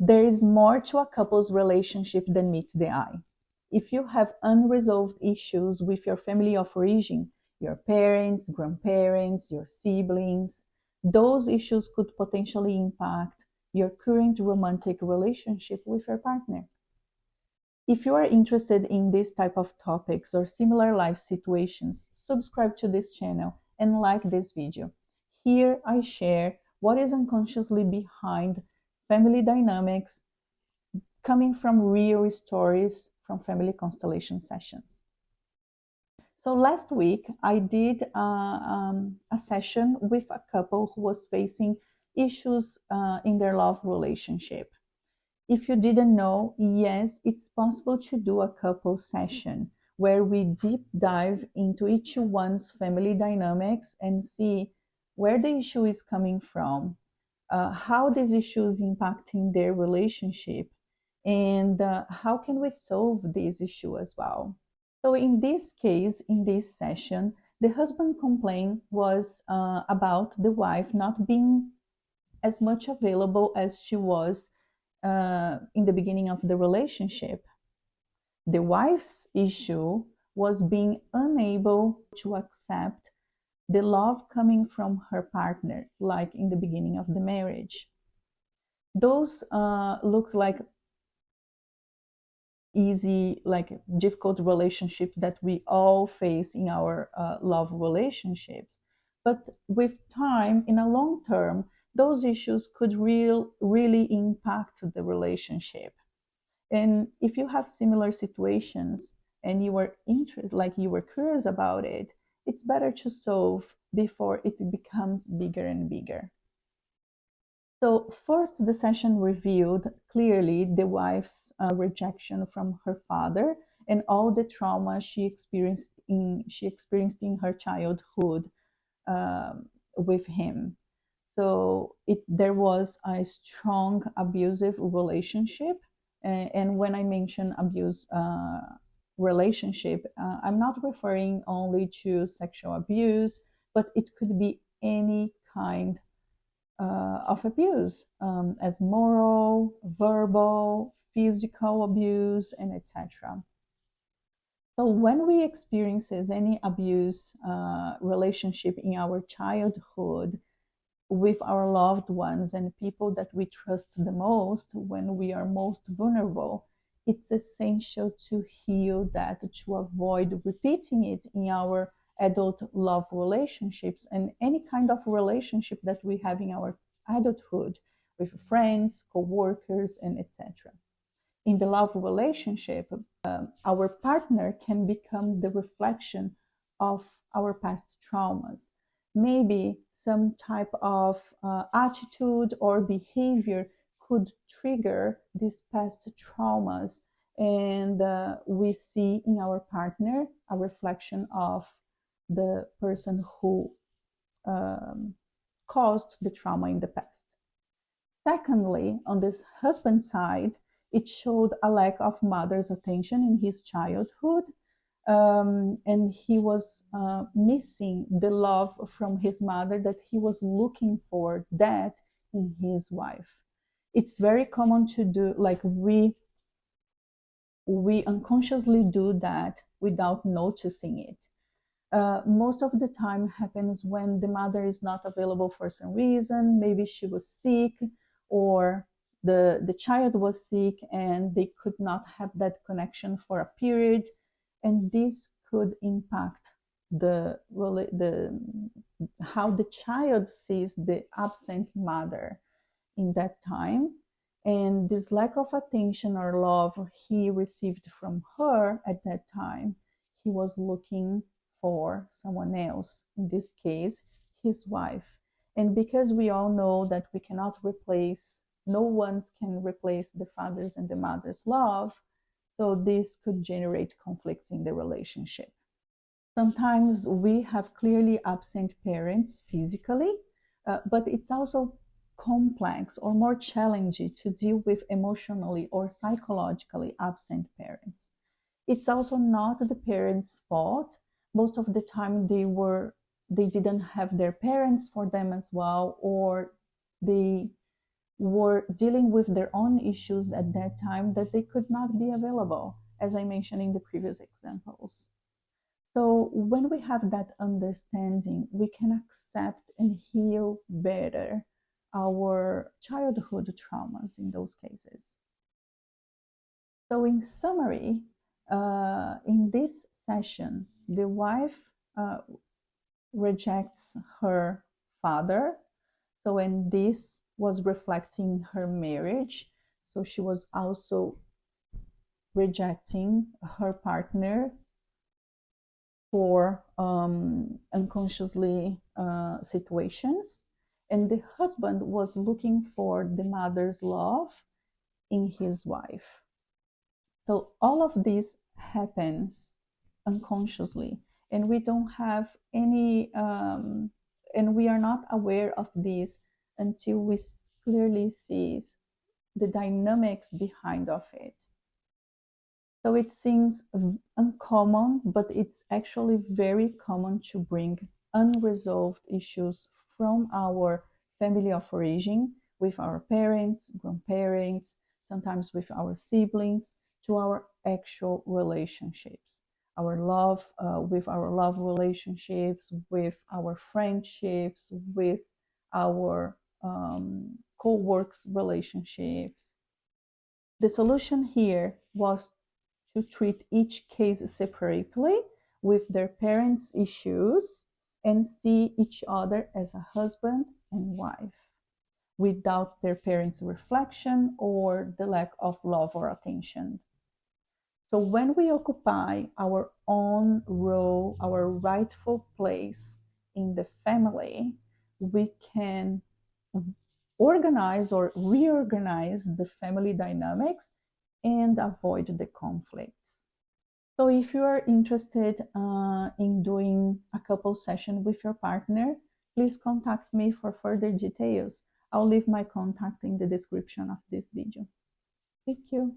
There is more to a couple's relationship than meets the eye. If you have unresolved issues with your family of origin, your parents, grandparents, your siblings, those issues could potentially impact your current romantic relationship with your partner. If you are interested in this type of topics or similar life situations, subscribe to this channel and like this video. Here I share what is unconsciously behind family dynamics coming from real stories from family constellation sessions. So last week I did a session with a couple who was facing issues in their love relationship. If you didn't know, yes, it's possible to do a couple session where we deep dive into each one's family dynamics and see where the issue is coming from, how this issue is impacting their relationship, and how can we solve this issue as well. So in this case, in this session, the husband complaint was about the wife not being as much available as she was in the beginning of the relationship. The wife's issue was being unable to accept the love coming from her partner, like in the beginning of the marriage. Those looks like easy, like difficult relationships that we all face in our love relationships. But with time, in a long term, those issues could really impact the relationship. And if you have similar situations and you were interested, like you were curious about it, it's better to solve before it becomes bigger and bigger. So first, the session revealed clearly the wife's rejection from her father and all the trauma she experienced in her childhood with him. So there was a strong abusive relationship. And when I mention abuse relationship, I'm not referring only to sexual abuse, but it could be any kind of abuse, as moral, verbal, physical abuse, and etc. So when we experiences any abuse relationship in our childhood with our loved ones and people that we trust the most, when we are most vulnerable, it's essential to heal that, to avoid repeating it in our adult love relationships and any kind of relationship that we have in our adulthood with friends, co-workers, and etc. In the love relationship, our partner can become the reflection of our past traumas. Maybe some type of attitude or behavior could trigger these past traumas, and we see in our partner a reflection of the person who caused the trauma in the past. Secondly, on this husband side, it showed a lack of mother's attention in his childhood, and he was missing the love from his mother that he was looking for that in his wife. It's very common to do, like we unconsciously do that without noticing it. Most of the time happens when the mother is not available for some reason. Maybe she was sick, or the child was sick and they could not have that connection for a period, and this could impact how the child sees the absent mother in that time. And this lack of attention or love he received from her at that time, he was looking for someone else, in this case his wife. And because we all know that we cannot replace, no one can replace the father's and the mother's love, so this could generate conflicts in the relationship. Sometimes we have clearly absent parents physically, but it's also complex or more challenging to deal with emotionally or psychologically absent parents. It's also not the parents' fault. Most of the time they didn't have their parents for them as well, or they were dealing with their own issues at that time that they could not be available, as I mentioned in the previous examples. So when we have that understanding, we can accept and heal better our childhood traumas in those cases. So in summary, in this session, the wife rejects her father. So, and this was reflecting her marriage. So she was also rejecting her partner for unconsciously situations. And the husband was looking for the mother's love in his wife. So all of this happens unconsciously, and we don't have any, and we are not aware of this until we clearly see the dynamics behind of it. So it seems uncommon, but it's actually very common to bring unresolved issues from our family of origin with our parents, grandparents, sometimes with our siblings, to our actual relationships. Our love, with our love relationships, with our friendships, with our co-works relationships. The solution here was to treat each case separately with their parents' issues and see each other as a husband and wife without their parents' reflection or the lack of love or attention. So when we occupy our own role, our rightful place in the family, we can organize or reorganize the family dynamics and avoid the conflicts. So if you are interested in doing a couple session with your partner, please contact me for further details. I'll leave my contact in the description of this video. Thank you.